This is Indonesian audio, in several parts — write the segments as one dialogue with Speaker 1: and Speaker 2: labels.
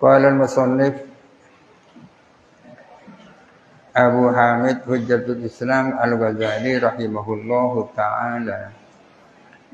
Speaker 1: Qala al-musannif Abu Hamid Hujjatul Islam Al-Ghazali rahimahullahu ta'ala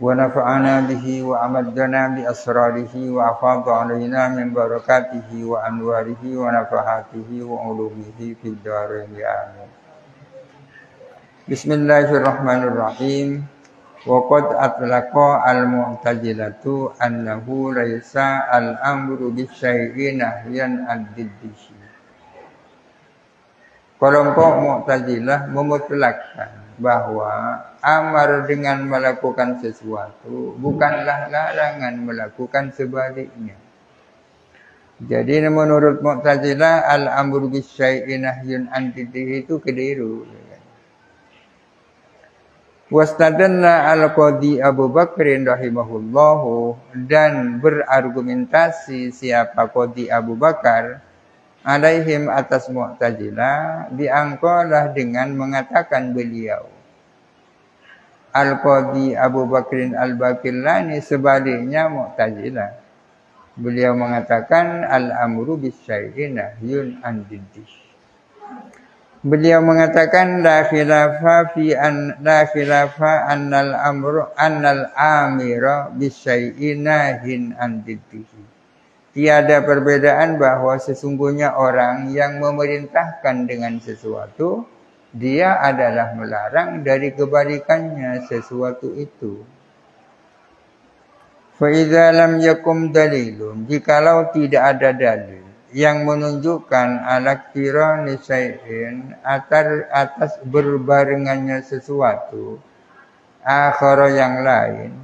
Speaker 1: wa nafa'ana bihi wa amaddana bi asrarihi wa afadha alaina min barakatihi wa anwarihi wa nafahatihi wa ulumihi fid dharain amin. Bismillahirrahmanirrahim. Wa qad atlaqa al-mu'tazilatu annahu laisa al-amru bisyai'in nahyan ad-diddihi. Kelompok Mu'tazilah memutlakkan bahwa amar dengan melakukan sesuatu bukanlah larangan melakukan sebaliknya. Jadi menurut Mu'tazilah al-amru bisyai'in nahyun ad-diddihi itu keliru. Wastadanna al-Qadhi Abu Bakrin rahimahullahu, dan berargumentasi siapa Qadhi Abu Bakar alaihim atas Mu'tazilah diangkolah dengan mengatakan beliau Al-Qadhi Abu Bakrin Al-Baqillani sebaliknya Mu'tazilah. Beliau mengatakan al-amru bisyai'in nahyun an diddihi. Beliau mengatakan la khilafa annal amira bisyai'in nahyin an diddihi. Tiada perbedaan bahwa sesungguhnya orang yang memerintahkan dengan sesuatu, dia adalah melarang dari kebalikannya sesuatu itu. Fa idza lam yakum dalilun, jikalau tidak ada dalil yang menunjukkan ala qirani syai'in atas berbarengannya sesuatu akhara yang lain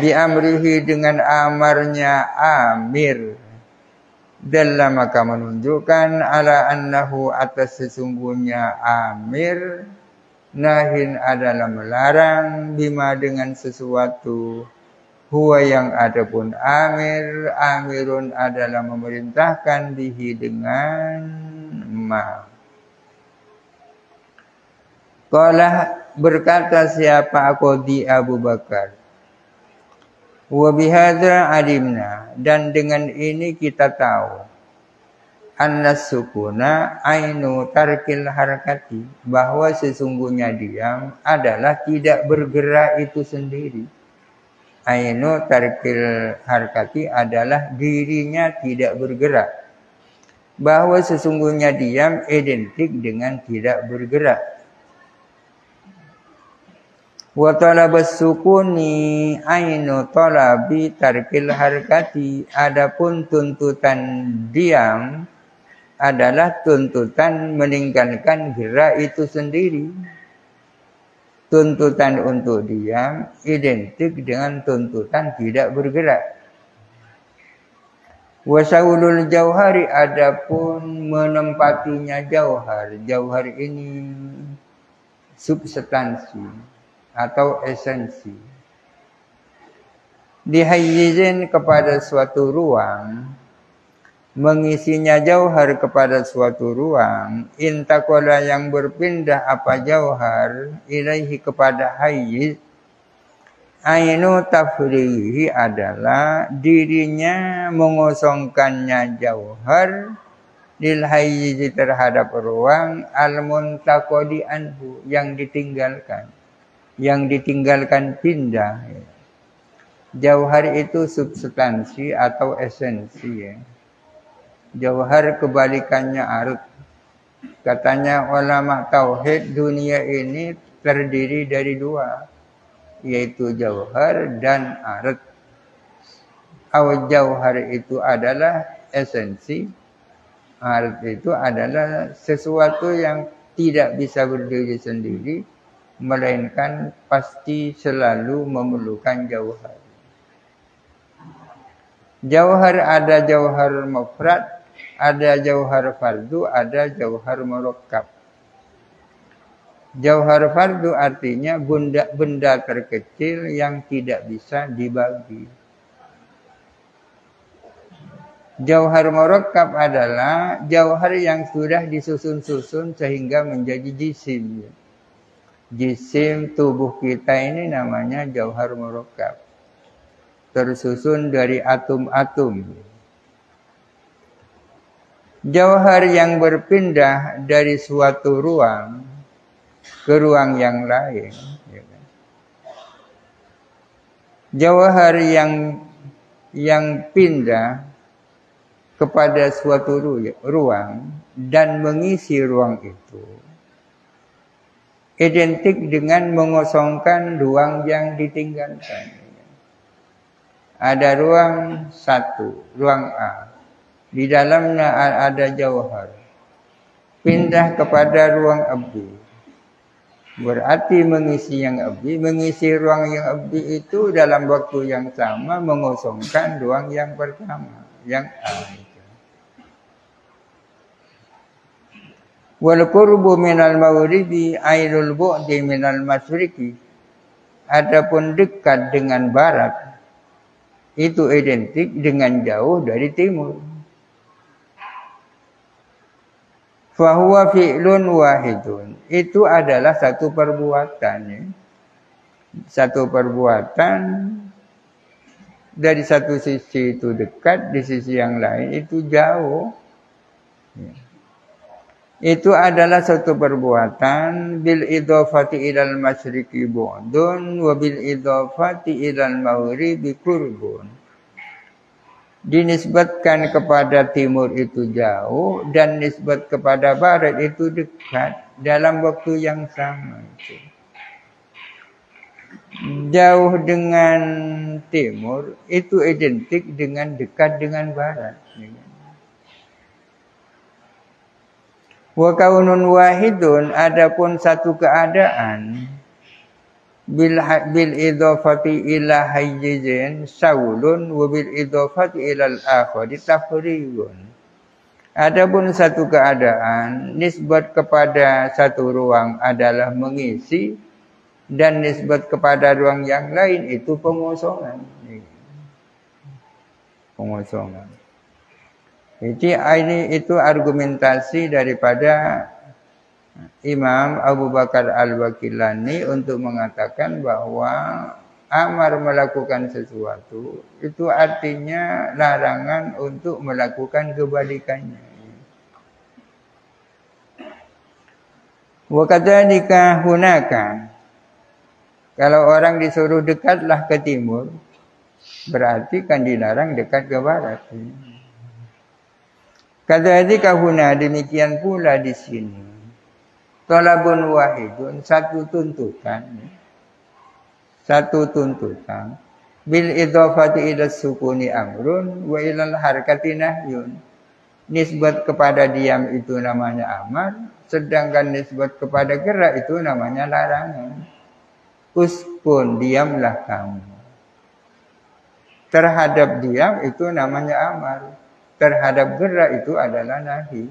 Speaker 1: diamrihi dengan amarnya amir, dalam maka menunjukkan ala annahu atas sesungguhnya amir nahin adalah melarang bima dengan sesuatu huwa yang adapun amirun adalah memerintahkan bihi dengan ma. Qala berkata siapa Qadhi Abu Bakar, wa bihadza alimna, dan dengan ini kita tahu annas sukuna ainu tarkil harakati, bahwa sesungguhnya diam adalah tidak bergerak itu sendiri. Ainu tarkil harakati adalah dirinya tidak bergerak, bahwa sesungguhnya diam identik dengan tidak bergerak. Wa talabas sukuni ainu talabi tarkil harakati, adapun tuntutan diam adalah tuntutan meninggalkan gerak itu sendiri. Tuntutan untuk diam identik dengan tuntutan tidak bergerak. Wasaulul jauhari, adapun menempatinya jauhar. Jauhar ini substansi atau esensi. Dihayyizin kepada suatu ruang, mengisinya jauhar kepada suatu ruang, intakola yang berpindah apa jauhar ilaihi kepada hayyiz, ainu tafrihi adalah dirinya mengosongkannya jauhar lil hayyiz terhadap ruang al-muntaqadi anhu yang ditinggalkan pindah. Jauhar itu substansi atau esensi ya. Jauhar kebalikannya arut. Katanya ulama tauhid, dunia ini terdiri dari dua, yaitu jauhar dan arut. Jauhar itu adalah esensi, arut itu adalah sesuatu yang tidak bisa berdiri sendiri, melainkan pasti selalu memerlukan jauhar. Jauhar ada jauhar mufrad, ada jauhar fardu, ada jauhar murakkab. Jauhar fardu artinya benda terkecil yang tidak bisa dibagi. Jauhar murakkab adalah jauhar yang sudah disusun-susun sehingga menjadi jisim. Jisim tubuh kita ini namanya jauhar murakkab. Tersusun dari atom-atom. Jauhar yang berpindah dari suatu ruang ke ruang yang lain. Jauhar yang pindah kepada suatu ruang dan mengisi ruang itu identik dengan mengosongkan ruang yang ditinggalkan. Ada ruang satu, ruang A. Di dalamnya ada jauhar. Pindah kepada ruang B. Berarti mengisi ruang yang B itu dalam waktu yang sama mengosongkan ruang yang pertama, yang A itu. Wal qurbu minal maghribi ainul bu'di minal masyriqi. Adapun dekat dengan barat itu identik dengan jauh dari timur. Fahuwa fi'lun wahidun. Itu adalah satu perbuatan. Ya. Satu perbuatan dari satu sisi itu dekat, di sisi yang lain itu jauh. Ya. Itu adalah satu perbuatan bil idhafati ilal masyriqi bu'dun wa bil idhafati ilal maghribi qurbun. Dinisbatkan kepada timur itu jauh dan nisbat kepada barat itu dekat dalam waktu yang sama. Jauh dengan timur itu identik dengan dekat dengan barat. Wa kaunun wahidun, adapun satu keadaan bil idhafati ila hayyizin saulun wa bil idhafati ila al-akhari tafriqun. Adapun satu keadaan nisbat kepada satu ruang adalah mengisi dan nisbat kepada ruang yang lain itu pengosongan. Pengosongan. Itu argumentasi daripada Imam Abu Bakar Al-Bakilani untuk mengatakan bahwa amar melakukan sesuatu itu artinya larangan untuk melakukan kebalikannya. Wa kadzalika hunaka. Kalau orang disuruh dekatlah ke timur, berarti kan dilarang dekat ke barat. Kadzalika huna, demikian pula di sini. Talabun wahidun, satu tuntutan bil idhafati ila sukuni amrun wa ilal harakati nahyun. Nisbat kepada diam itu namanya amar, sedangkan nisbat kepada gerak itu namanya larangan. Uskun, diamlah kamu. Terhadap diam itu namanya amar, terhadap gerak itu adalah nahi.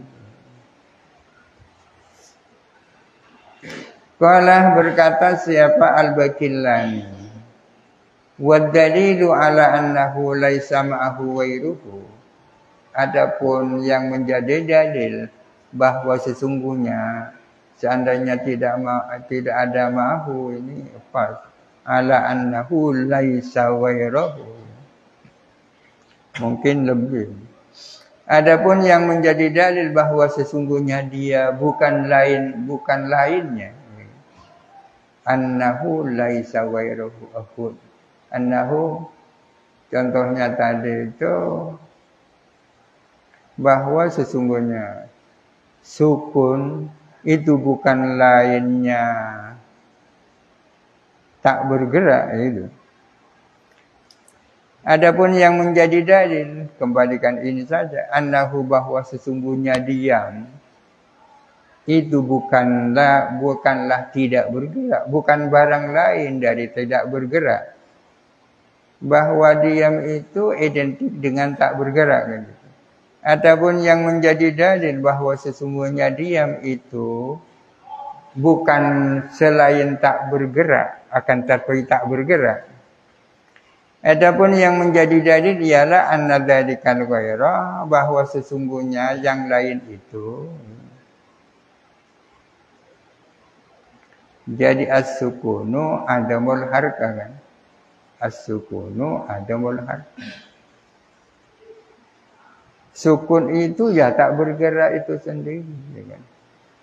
Speaker 1: Qalah, berkata siapa Al-Bakillani, wad dalilu ala annahu laisa ma'ahu wairuhu. Adapun yang menjadi dalil bahwa sesungguhnya seandainya tidak ada ma'ahu, ini pas ala annahu laisa wairuhu, mungkin lebih. Adapun yang menjadi dalil bahwa sesungguhnya dia bukan lainnya, annahu laisa ghairuhu ahud. Annahu, contohnya tadi itu bahwa sesungguhnya sukun itu bukan lainnya tak bergerak itu. Adapun yang menjadi dalil, kembalikan ini saja, annahu, bahwa sesungguhnya diam itu bukanlah tidak bergerak, bukan barang lain dari tidak bergerak. Bahwa diam itu identik dengan tak bergerak. Adapun yang menjadi dalil bahwa sesungguhnya diam itu bukan selain tak bergerak, akan tetapi tak bergerak. Adapun yang menjadi dalil ialah anna dzalikal ghaira, bahwa sesungguhnya yang lain itu. Jadi as-sukunu adamul harkah kan? As-sukunu adamul harkah. Sukun itu ya tak bergerak itu sendiri.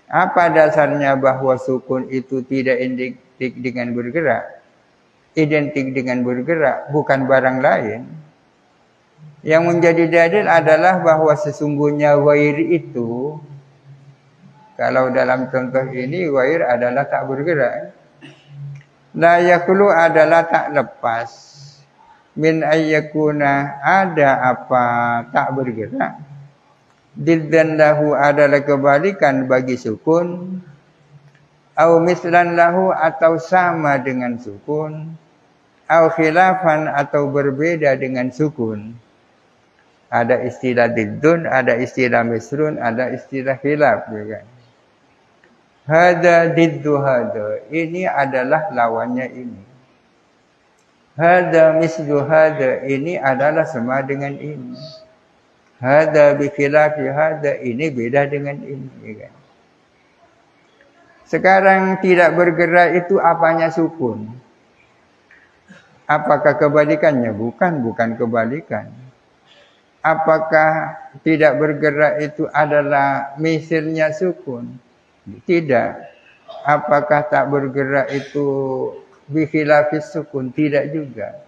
Speaker 1: Apa dasarnya bahwa sukun itu tidak identik dengan bergerak? Identik dengan bergerak, bukan barang lain. Yang menjadi dalil adalah bahwa sesungguhnya ghair itu, kalau dalam contoh ini ghair adalah tak bergerak. La yakhlu adalah tak lepas. Min ayyakuna ada apa tak bergerak. Diddan lahu adalah kebalikan bagi sukun. Au mislan lahu atau sama dengan sukun. Au khilafan atau berbeda dengan sukun. Ada istilah diddun, ada istilah misrun, ada istilah khilaf juga. Hada diddu hada. Ini adalah lawannya ini. Hada mislu hada. Ini adalah sama dengan ini. Hada bi khilafi hada. Ini beda dengan ini. Kan? Sekarang tidak bergerak itu apanya sukun? Apakah kebalikannya? Bukan kebalikan. Apakah tidak bergerak itu adalah misilnya sukun? Tidak. Apakah tak bergerak itu bi khilafis sukun? Tidak juga.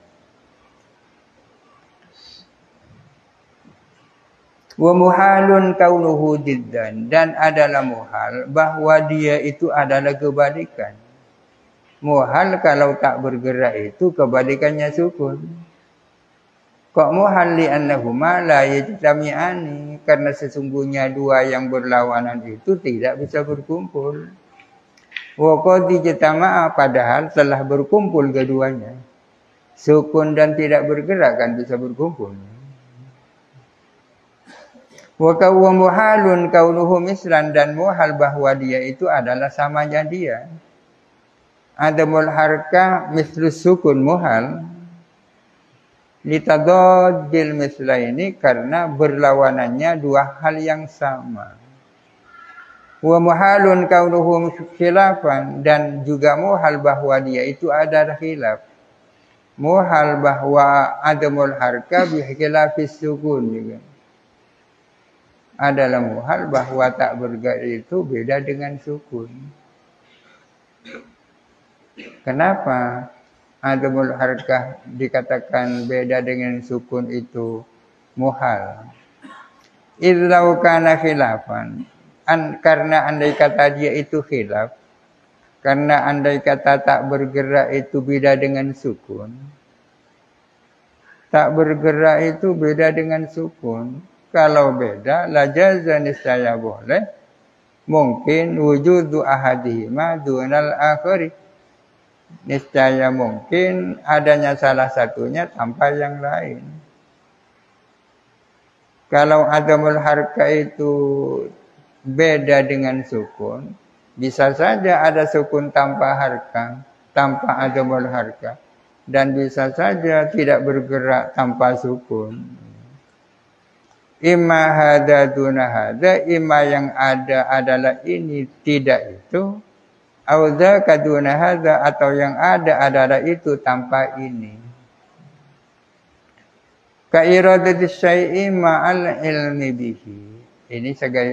Speaker 1: Wa muhalun kaunuhu diddan, dan adalah muhal bahwa dia itu adalah kebalikan. Muhal kalau tak bergerak itu kebalikannya sukun. Kok muhal li annahuma la yajtami'ani, karena sesungguhnya dua yang berlawanan itu tidak bisa berkumpul. Wa qad ijtama'a, padahal telah berkumpul keduanya. Sukun dan tidak bergerak kan bisa berkumpul. Wa muhalun kaunuhu mislan, dan muhal bahwa dia itu adalah samanya dia. Adamul harka mislus sukun muhal. Litadaddil mislaini, karena berlawanannya dua hal yang sama. Wa muhalun kaunuhu khilafan, dan juga muhal bahwa dia itu adalah khilaf. Muhal bahwa adamul harka bi khilafis sukun juga. Adalah muhal bahwa tak bergerak itu beda dengan sukun. Kenapa adamul harkah dikatakan beda dengan sukun itu muhal? Illau kana khilafan, karena andai kata dia itu khilaf, karena andai kata tak bergerak itu beda dengan sukun. Tak bergerak itu beda dengan sukun. Kalau beda, la jaza niscaya boleh. Mungkin wujudu ahadihima dunal akhari. Niscaya mungkin adanya salah satunya tanpa yang lain. Kalau adamul harka itu beda dengan sukun, bisa saja ada sukun tanpa harka, tanpa adamul harka. Dan bisa saja tidak bergerak tanpa sukun. Imma hada duna hada, imma yang ada adalah ini tidak itu, au dzaka duna hada, atau yang ada adalah itu tanpa ini. Ka iradati syai'i ma'al ilmi bihi. Ini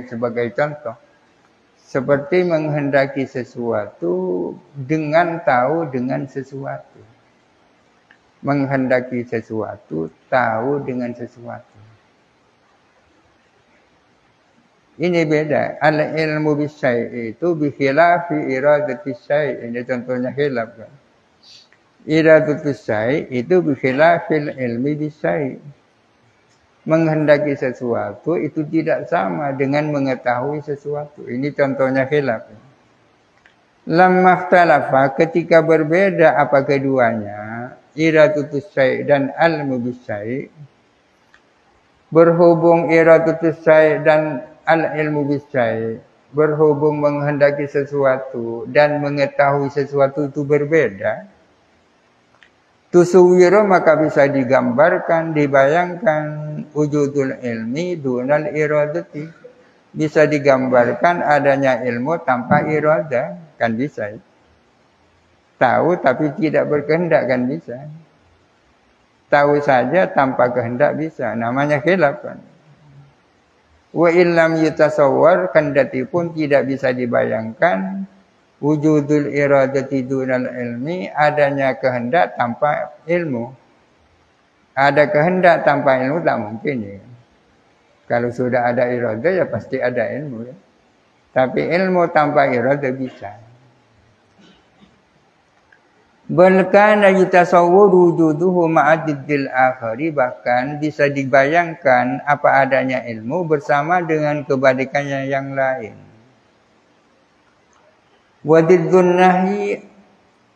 Speaker 1: sebagai contoh. Seperti menghendaki sesuatu dengan tahu dengan sesuatu. Menghendaki sesuatu, tahu dengan sesuatu. Ini beda. Al-ilmu bisyai' itu bikhilafi iradati syai'. Ini contohnya khilaf kan. Iradati syai' itu bikhilafil ilmi bisyai'. Menghendaki sesuatu itu tidak sama dengan mengetahui sesuatu. Ini contohnya khilaf. Lamma ikhtalafa, ketika berbeda apa keduanya, iradatu syai' dan ilmu bisyai'. Berhubung iradatu syai' dan al-ilmu bisyai', berhubung menghendaki sesuatu dan mengetahui sesuatu itu berbeda, tusuwiro maka bisa digambarkan, dibayangkan wujudul ilmi dunal iradati. Bisa digambarkan adanya ilmu tanpa iradah, kan bisa. Tahu tapi tidak berkehendak, kan bisa. Tahu saja tanpa kehendak bisa, namanya khilaf kan. Wa illam yutasawwar, kendati pun tidak bisa dibayangkan wujudul iradati dunal ilmi, adanya kehendak tanpa ilmu. Ada kehendak tanpa ilmu tak mungkin ya. Kalau sudah ada iradah ya pasti ada ilmu ya. Tapi ilmu tanpa iradah bisa. Bal kana yatasawwaru wujuduhu ma'adiddil akhari, bahkan bisa dibayangkan apa adanya ilmu bersama dengan kebalikannya yang lain. Wa diddun nahyi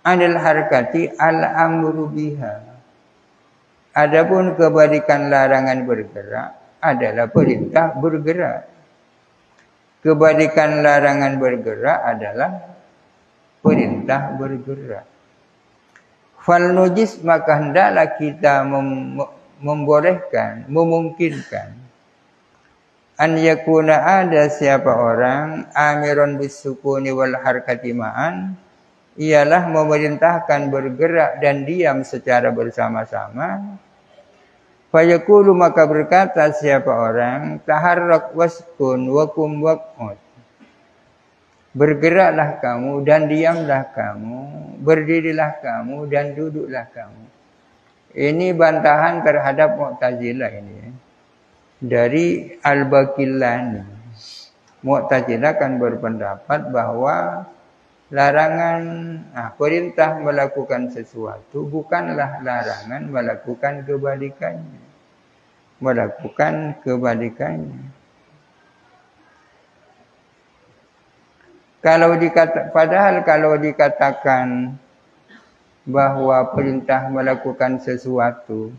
Speaker 1: 'anil harakati al-amru biha. Adapun kebalikan larangan bergerak adalah perintah bergerak. Kebalikan larangan bergerak adalah perintah bergerak. Fal nujis, maka hendaklah kita membolehkan, memungkinkan an yakuna, ada siapa orang amiron bisukuni wal harkati ma'an, ialah memerintahkan bergerak dan diam secara bersama-sama. Fayaqulu, maka berkata siapa orang taharrak waskun wakum waq'ud, bergeraklah kamu dan diamlah kamu, berdirilah kamu dan duduklah kamu. Ini bantahan terhadap Mu'tazilah ini ya. Dari Al-Baqillani. Mu'tazilah kan berpendapat bahwa larangan, perintah melakukan sesuatu bukanlah larangan melakukan kebalikannya. Melakukan kebalikannya. Padahal kalau dikatakan bahwa perintah melakukan sesuatu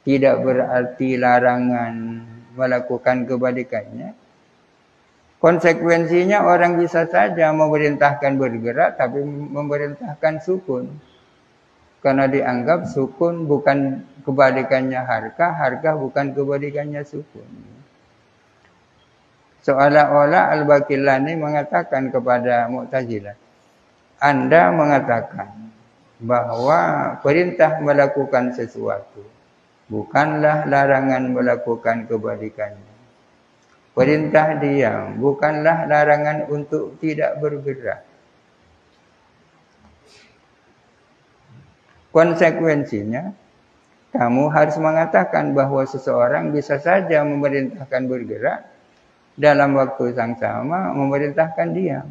Speaker 1: tidak berarti larangan melakukan kebalikannya, konsekuensinya orang bisa saja memerintahkan bergerak tapi memerintahkan sukun. Karena dianggap sukun bukan kebalikannya harka, harka bukan kebalikannya sukun. Seolah-olah Al-Baqillani mengatakan kepada Mu'tazilah, Anda mengatakan bahwa perintah melakukan sesuatu bukanlah larangan melakukan kebalikannya. Perintah diam bukanlah larangan untuk tidak bergerak. Konsekuensinya, kamu harus mengatakan bahwa seseorang bisa saja memerintahkan bergerak, dalam waktu yang sama memerintahkan diam.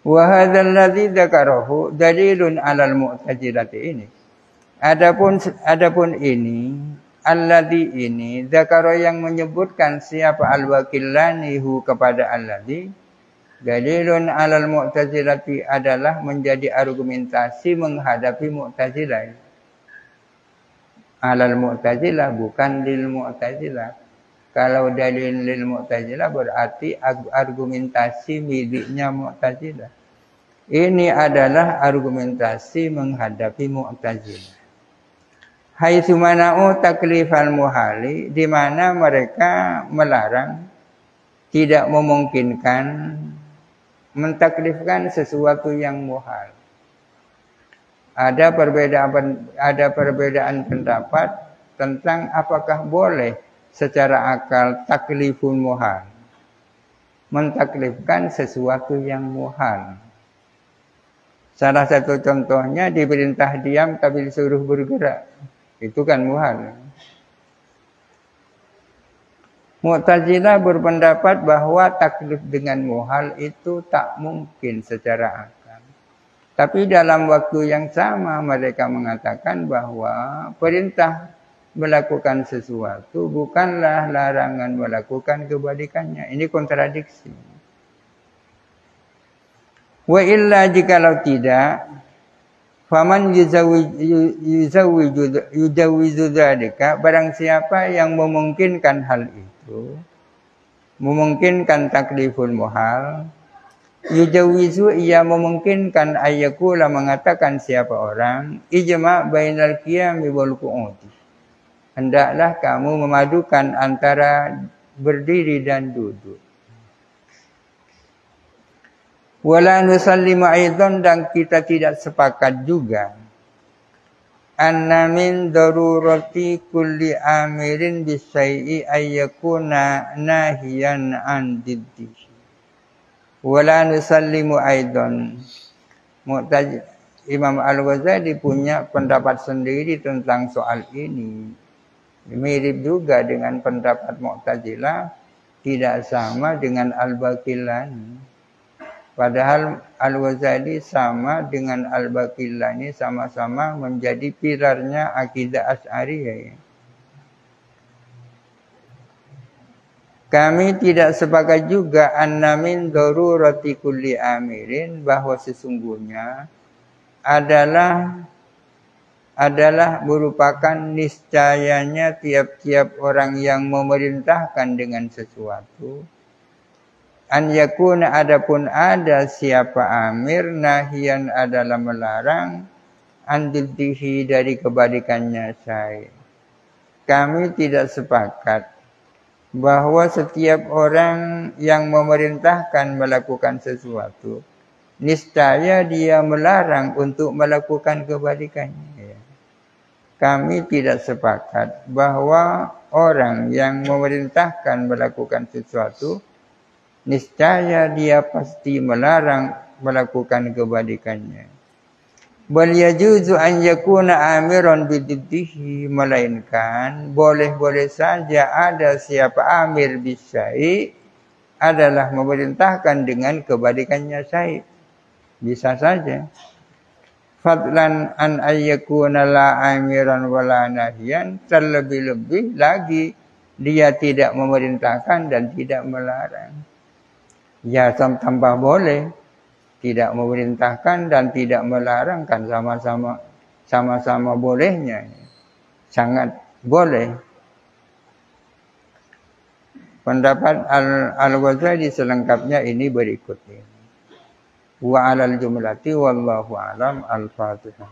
Speaker 1: Wa hadzal ladzi dzakarahu dalilun 'alal mu'tazilati ini. Adapun ini, alladzi ini dzakara yang menyebutkan siapa Al-Baqillani hu kepada alladzi, dalilun 'alal mu'tazilati adalah menjadi argumentasi menghadapi Mu'tazilah. Alal Mu'tazilah bukan lil Mu'tazilah. Kalau dalil lil Mu'tazilah berarti argumentasi miliknya Mu'tazilah. Ini adalah argumentasi menghadapi Mu'tazilah. Haitsu mana'u taklifal muhali, di mana mereka melarang, tidak memungkinkan mentaklifkan sesuatu yang muhal. Ada perbedaan pendapat tentang apakah boleh secara akal taklifun muhal, mentaklifkan sesuatu yang muhal. Salah satu contohnya diperintah diam tapi disuruh bergerak. Itu kan muhal. Mu'tazilah berpendapat bahwa taklif dengan muhal itu tak mungkin secara akal. Tapi dalam waktu yang sama mereka mengatakan bahwa perintah melakukan sesuatu bukanlah larangan melakukan kebalikannya. Ini kontradiksi. Wa illa jikalau tidak, faman yuzawizu dzalika, barang siapa yang memungkinkan hal itu, memungkinkan takliful muhal, yujawizu, ia memungkinkan ayyakula, mengatakan siapa orang, ijma' bainal qiyami wal qu'udi, hendaklah kamu memadukan antara berdiri dan duduk. Wala nusallimu aidan, dan kita tidak sepakat juga anna min darurati kulli amirin bisai'i ayyakuna nahiyan an diddihi wala nusallimu aidan. Imam Al-Ghazali punya pendapat sendiri tentang soal ini. Mirip juga dengan pendapat Mu'tazilah, tidak sama dengan Al-Baqillani. Padahal Al-Ghazali sama dengan Al-Baqillani, sama-sama menjadi pilarnya akidah Asy'ariyah. Kami tidak sepakat juga anna min darurati kulli amirin, bahwa sesungguhnya adalah merupakan niscayanya tiap-tiap orang yang memerintahkan dengan sesuatu. An yakuna, adapun ada siapa amir, nahian adalah melarang, an diddihi dari kebalikannya syai'. Kami tidak sepakat bahwa setiap orang yang memerintahkan melakukan sesuatu, niscaya dia melarang untuk melakukan kebalikannya. Kami tidak sepakat bahwa orang yang memerintahkan melakukan sesuatu, niscaya dia pasti melarang melakukan kebalikannya. Bal yajuzu an yakuna amiran bididdihi, melainkan boleh-boleh saja ada siapa amir bisyai' adalah memerintahkan dengan kebalikannya syai'. Bisa saja. Fadlan an ayyakuna la amiran wala nahyan, terlebih-lebih lagi dia tidak memerintahkan dan tidak melarang. Ya, tambah boleh. Tidak memerintahkan dan tidak melarang kan sama-sama bolehnya. Sangat boleh. Pendapat Al-Ghazali selengkapnya ini berikut ini. Wa 'alal jumlati wallahu a'lam. Al-Fatihah.